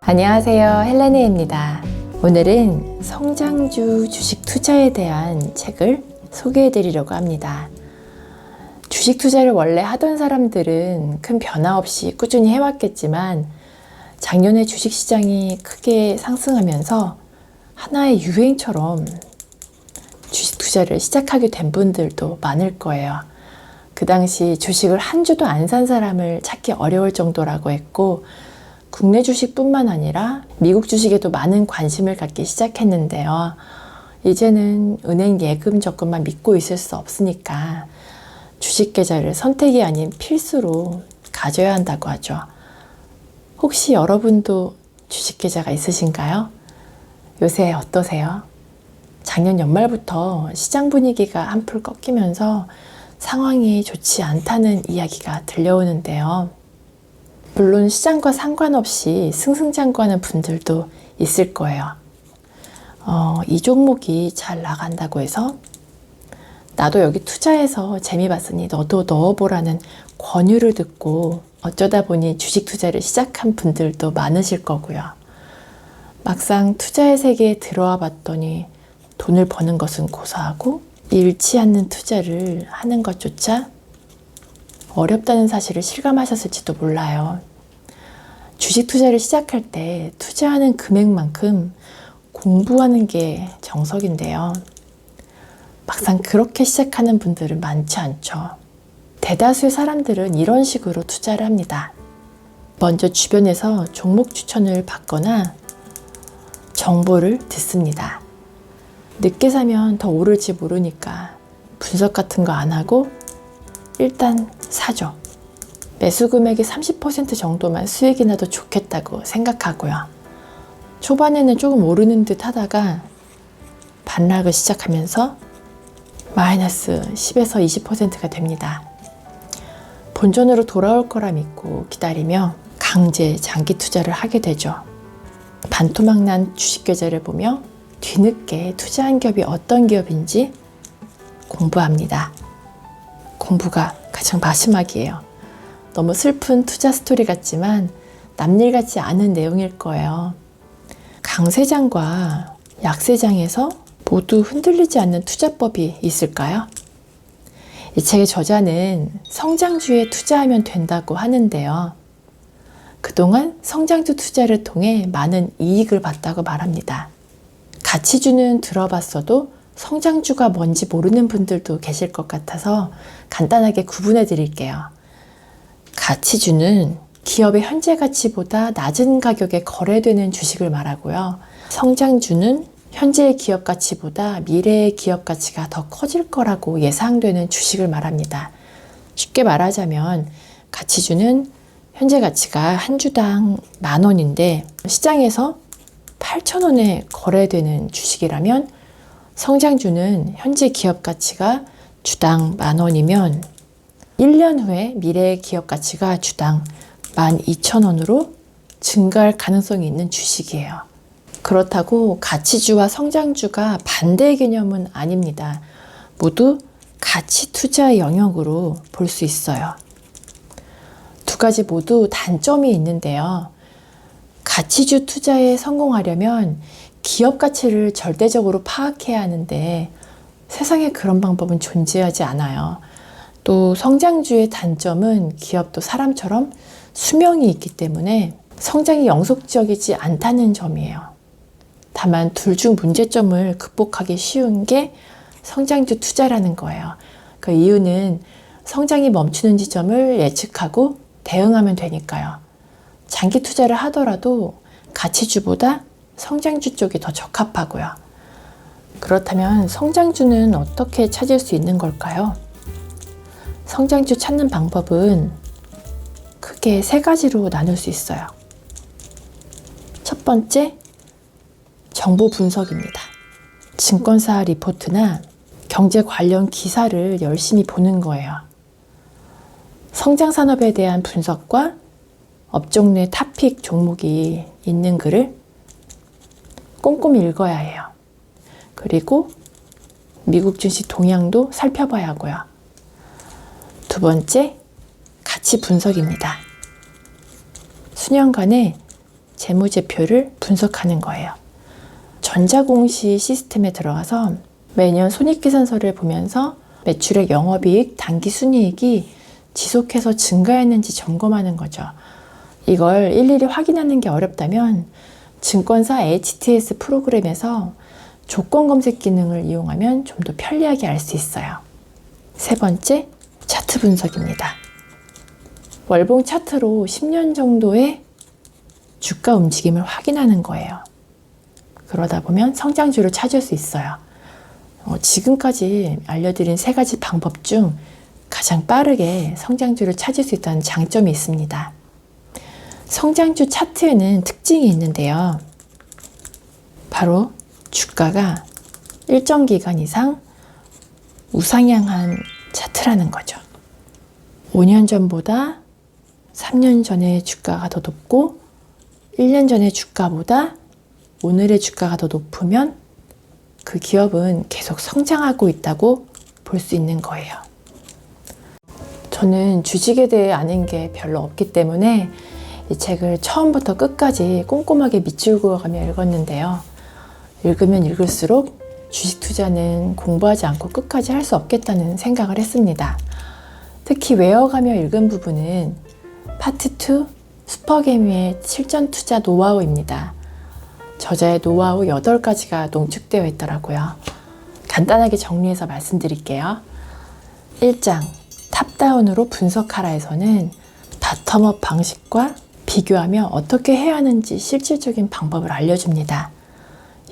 안녕하세요, 헬레네입니다. 오늘은 성장주 주식 투자에 대한 책을 소개해 드리려고 합니다. 주식 투자를 원래 하던 사람들은 큰 변화 없이 꾸준히 해왔겠지만 작년에 주식시장이 크게 상승하면서 하나의 유행처럼 주식 투자를 시작하게 된 분들도 많을 거예요. 그 당시 주식을 한 주도 안 산 사람을 찾기 어려울 정도라고 했고, 국내 주식뿐만 아니라 미국 주식에도 많은 관심을 갖기 시작했는데요. 이제는 은행 예금 적금만 믿고 있을 수 없으니까 주식 계좌를 선택이 아닌 필수로 가져야 한다고 하죠. 혹시 여러분도 주식 계좌가 있으신가요? 요새 어떠세요? 작년 연말부터 시장 분위기가 한풀 꺾이면서 상황이 좋지 않다는 이야기가 들려오는데요. 물론 시장과 상관없이 승승장구하는 분들도 있을 거예요. 이 종목이 잘 나간다고 해서 나도 여기 투자해서 재미 봤으니 너도 넣어보라는 권유를 듣고 어쩌다 보니 주식 투자를 시작한 분들도 많으실 거고요. 막상 투자의 세계에 들어와 봤더니 돈을 버는 것은 고사하고 잃지 않는 투자를 하는 것조차 어렵다는 사실을 실감하셨을지도 몰라요. 주식 투자를 시작할 때 투자하는 금액만큼 공부하는 게 정석인데요. 막상 그렇게 시작하는 분들은 많지 않죠. 대다수의 사람들은 이런 식으로 투자를 합니다. 먼저 주변에서 종목 추천을 받거나 정보를 듣습니다. 늦게 사면 더 오를지 모르니까 분석 같은 거 안 하고 일단 사죠. 매수 금액의 30% 정도만 수익이 나도 좋겠다고 생각하고요. 초반에는 조금 오르는 듯 하다가 반락을 시작하면서 마이너스 10에서 20%가 됩니다. 본전으로 돌아올 거라 믿고 기다리며 강제 장기 투자를 하게 되죠. 반토막 난 주식 계좌를 보며 뒤늦게 투자한 기업이 어떤 기업인지 공부합니다. 공부가 가장 마지막이에요. 너무 슬픈 투자 스토리 같지만 남일 같지 않은 내용일 거예요. 강세장과 약세장에서 모두 흔들리지 않는 투자법이 있을까요? 이 책의 저자는 성장주에 투자하면 된다고 하는데요. 그동안 성장주 투자를 통해 많은 이익을 봤다고 말합니다. 가치주는 들어봤어도 성장주가 뭔지 모르는 분들도 계실 것 같아서 간단하게 구분해 드릴게요. 가치주는 기업의 현재 가치보다 낮은 가격에 거래되는 주식을 말하고요. 성장주는 현재의 기업 가치보다 미래의 기업 가치가 더 커질 거라고 예상되는 주식을 말합니다. 쉽게 말하자면 가치주는 현재 가치가 한 주당 10,000원인데 시장에서 8,000원에 거래되는 주식이라면 성장주는 현재 기업 가치가 주당 10,000원이면 1년 후에 미래의 기업 가치가 주당 12,000원으로 증가할 가능성이 있는 주식이에요. 그렇다고 가치주와 성장주가 반대 개념은 아닙니다. 모두 가치 투자 영역으로 볼 수 있어요. 두 가지 모두 단점이 있는데요. 가치주 투자에 성공하려면 기업 가치를 절대적으로 파악해야 하는데 세상에 그런 방법은 존재하지 않아요. 또 성장주의 단점은 기업도 사람처럼 수명이 있기 때문에 성장이 영속적이지 않다는 점이에요. 다만 둘 중 문제점을 극복하기 쉬운 게 성장주 투자라는 거예요. 그 이유는 성장이 멈추는 지점을 예측하고 대응하면 되니까요. 장기 투자를 하더라도 가치주보다 성장주 쪽이 더 적합하고요. 그렇다면 성장주는 어떻게 찾을 수 있는 걸까요? 성장주 찾는 방법은 크게 3가지로 나눌 수 있어요. 첫 번째, 정보 분석입니다. 증권사 리포트나 경제 관련 기사를 열심히 보는 거예요. 성장 산업에 대한 분석과 업종 내 탑픽 종목이 있는 글을 꼼꼼히 읽어야 해요. 그리고 미국 증시 동향도 살펴봐야 하고요. 두 번째, 가치 분석입니다. 수년간의 재무제표를 분석하는 거예요. 전자공시 시스템에 들어가서 매년 손익계산서를 보면서 매출액, 영업이익, 당기순이익이 지속해서 증가했는지 점검하는 거죠. 이걸 일일이 확인하는 게 어렵다면 증권사 HTS 프로그램에서 조건 검색 기능을 이용하면 좀 더 편리하게 알 수 있어요. 세 번째, 차트 분석입니다. 월봉 차트로 10년 정도의 주가 움직임을 확인하는 거예요. 그러다 보면 성장주를 찾을 수 있어요. 지금까지 알려드린 세 가지 방법 중 가장 빠르게 성장주를 찾을 수 있다는 장점이 있습니다. 성장주 차트에는 특징이 있는데요. 바로 주가가 일정 기간 이상 우상향한 차트라는 거죠. 5년 전보다 3년 전의 주가가 더 높고 1년 전의 주가보다 오늘의 주가가 더 높으면 그 기업은 계속 성장하고 있다고 볼 수 있는 거예요. 저는 주식에 대해 아는 게 별로 없기 때문에 이 책을 처음부터 끝까지 꼼꼼하게 밑줄 그어가며 읽었는데요. 읽으면 읽을수록 주식 투자는 공부하지 않고 끝까지 할 수 없겠다는 생각을 했습니다. 특히 외워가며 읽은 부분은 파트 2 슈퍼개미의 실전 투자 노하우입니다. 저자의 노하우 8가지가 농축되어 있더라고요. 간단하게 정리해서 말씀드릴게요. 1장 탑다운으로 분석하라에서는 바텀업 방식과 비교하며 어떻게 해야 하는지 실질적인 방법을 알려줍니다.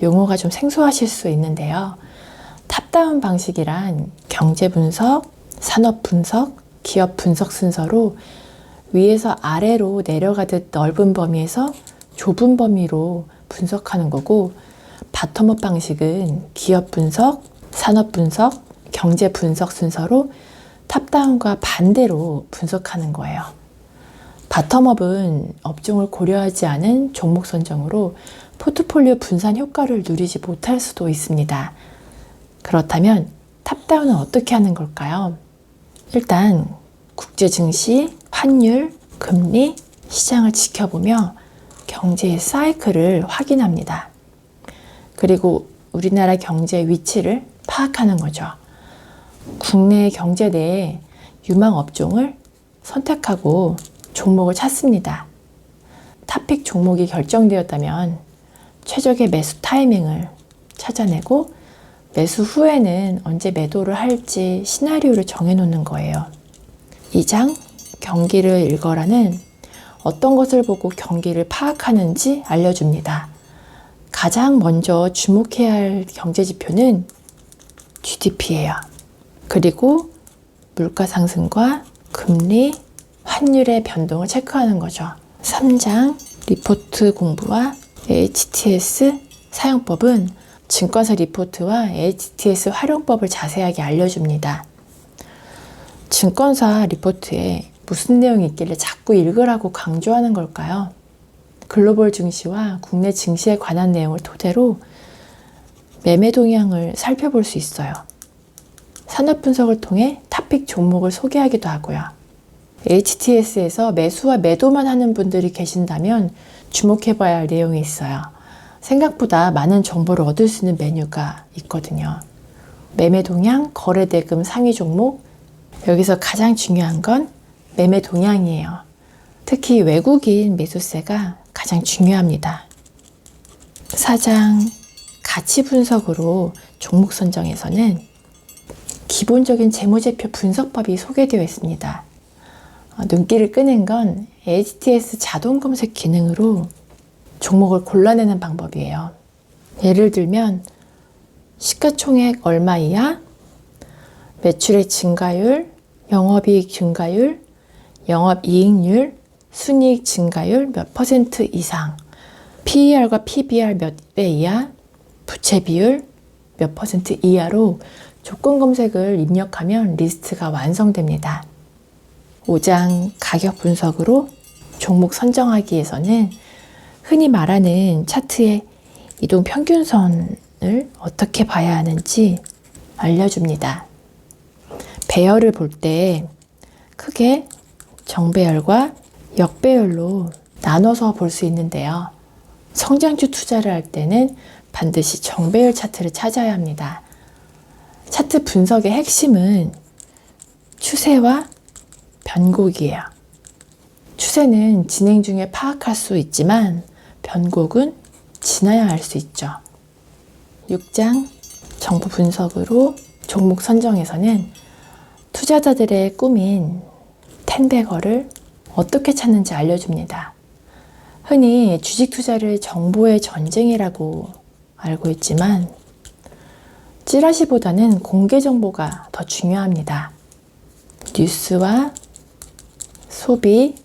용어가 좀 생소하실 수 있는데요. 탑다운 방식이란 경제 분석, 산업 분석, 기업 분석 순서로 위에서 아래로 내려가듯 넓은 범위에서 좁은 범위로 분석하는 거고, 바텀업 방식은 기업 분석, 산업 분석, 경제 분석 순서로 탑다운과 반대로 분석하는 거예요. 바텀업은 업종을 고려하지 않은 종목 선정으로 포트폴리오 분산 효과를 누리지 못할 수도 있습니다. 그렇다면 탑다운은 어떻게 하는 걸까요? 일단 국제 증시, 환율, 금리, 시장을 지켜보며 경제의 사이클을 확인합니다. 그리고 우리나라 경제의 위치를 파악하는 거죠. 국내 경제 내에 유망 업종을 선택하고 종목을 찾습니다. 탑픽 종목이 결정되었다면 최적의 매수 타이밍을 찾아내고 매수 후에는 언제 매도를 할지 시나리오를 정해놓는 거예요. 2장 경기를 읽어라는 어떤 것을 보고 경기를 파악하는지 알려줍니다. 가장 먼저 주목해야 할 경제지표는 GDP예요. 그리고 물가 상승과 금리, 환율의 변동을 체크하는 거죠. 3장 리포트 공부와 HTS 사용법은 증권사 리포트와 HTS 활용법을 자세하게 알려줍니다. 증권사 리포트에 무슨 내용이 있길래 자꾸 읽으라고 강조하는 걸까요? 글로벌 증시와 국내 증시에 관한 내용을 토대로 매매 동향을 살펴볼 수 있어요. 산업 분석을 통해 탑픽 종목을 소개하기도 하고요. HTS에서 매수와 매도만 하는 분들이 계신다면 주목해봐야 할 내용이 있어요. 생각보다 많은 정보를 얻을 수 있는 메뉴가 있거든요. 매매 동향, 거래 대금 상위 종목, 여기서 가장 중요한 건 매매 동향이에요. 특히 외국인 매수세가 가장 중요합니다. 4장 가치 분석으로 종목 선정에서는 기본적인 재무제표 분석법이 소개되어 있습니다. 눈길을 끄는 건 HTS 자동 검색 기능으로 종목을 골라내는 방법이에요. 예를 들면 시가총액 얼마 이하, 매출의 증가율, 영업이익 증가율, 영업이익률, 순이익 증가율 몇 퍼센트 이상, PER과 PBR 몇 배 이하, 부채 비율 몇 퍼센트 이하로 조건 검색을 입력하면 리스트가 완성됩니다. 5장 가격 분석으로 종목 선정하기에서는 흔히 말하는 차트의 이동 평균선을 어떻게 봐야 하는지 알려줍니다. 배열을 볼 때 크게 정배열과 역배열로 나눠서 볼 수 있는데요. 성장주 투자를 할 때는 반드시 정배열 차트를 찾아야 합니다. 차트 분석의 핵심은 추세와 변곡이에요. 추세는 진행 중에 파악할 수 있지만 변곡은 지나야 알 수 있죠. 6장 정보 분석으로 종목 선정에서는 투자자들의 꿈인 10배거를 어떻게 찾는지 알려줍니다. 흔히 주식 투자를 정보의 전쟁이라고 알고 있지만 찌라시보다는 공개 정보가 더 중요합니다. 뉴스와 소비,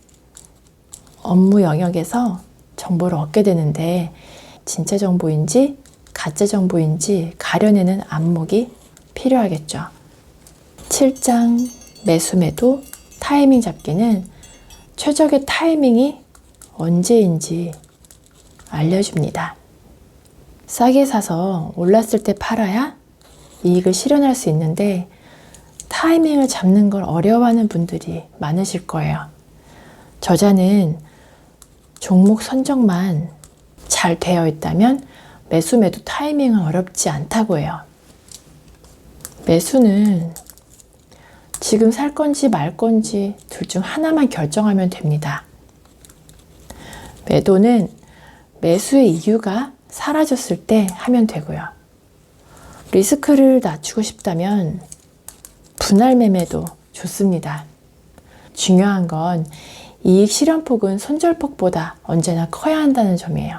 업무 영역에서 정보를 얻게 되는데 진짜 정보인지 가짜 정보인지 가려내는 안목이 필요하겠죠. 7장 매수 매도 타이밍 잡기는 최적의 타이밍이 언제인지 알려줍니다. 싸게 사서 올랐을 때 팔아야 이익을 실현할 수 있는데 타이밍을 잡는 걸 어려워하는 분들이 많으실 거예요. 저자는 종목 선정만 잘 되어 있다면 매수 매도 타이밍은 어렵지 않다고 해요. 매수는 지금 살 건지 말 건지 둘 중 하나만 결정하면 됩니다. 매도는 매수의 이유가 사라졌을 때 하면 되고요. 리스크를 낮추고 싶다면 분할 매매도 좋습니다. 중요한 건 이익 실현폭은 손절폭보다 언제나 커야 한다는 점이에요.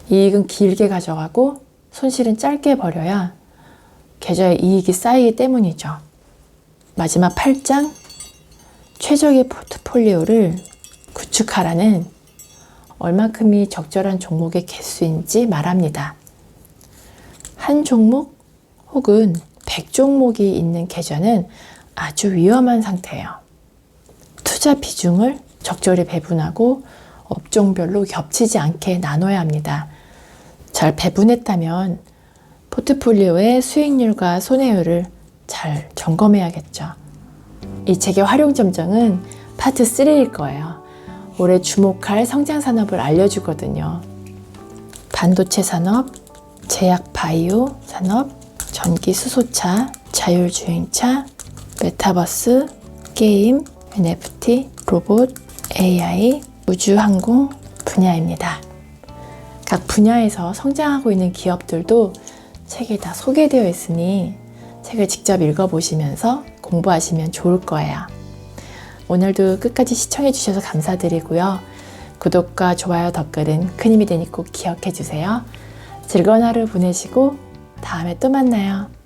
이익은 길게 가져가고 손실은 짧게 버려야 계좌에 이익이 쌓이기 때문이죠. 마지막 8장 최적의 포트폴리오를 구축하라는 얼만큼이 적절한 종목의 개수인지 말합니다. 한 종목 혹은 100종목이 있는 계좌는 아주 위험한 상태예요. 투자 비중을 적절히 배분하고 업종별로 겹치지 않게 나눠야 합니다. 잘 배분했다면 포트폴리오의 수익률과 손해율을 잘 점검해야겠죠. 이 책의 활용 점정은 파트 3일 거예요. 올해 주목할 성장 산업을 알려주거든요. 반도체 산업, 제약 바이오 산업, 전기 수소차, 자율주행차, 메타버스, 게임, NFT, 로봇, AI, 우주항공 분야입니다. 각 분야에서 성장하고 있는 기업들도 책에 다 소개되어 있으니 책을 직접 읽어보시면서 공부하시면 좋을 거예요. 오늘도 끝까지 시청해 주셔서 감사드리고요. 구독과 좋아요, 댓글은 큰 힘이 되니 꼭 기억해 주세요. 즐거운 하루 보내시고 다음에 또 만나요.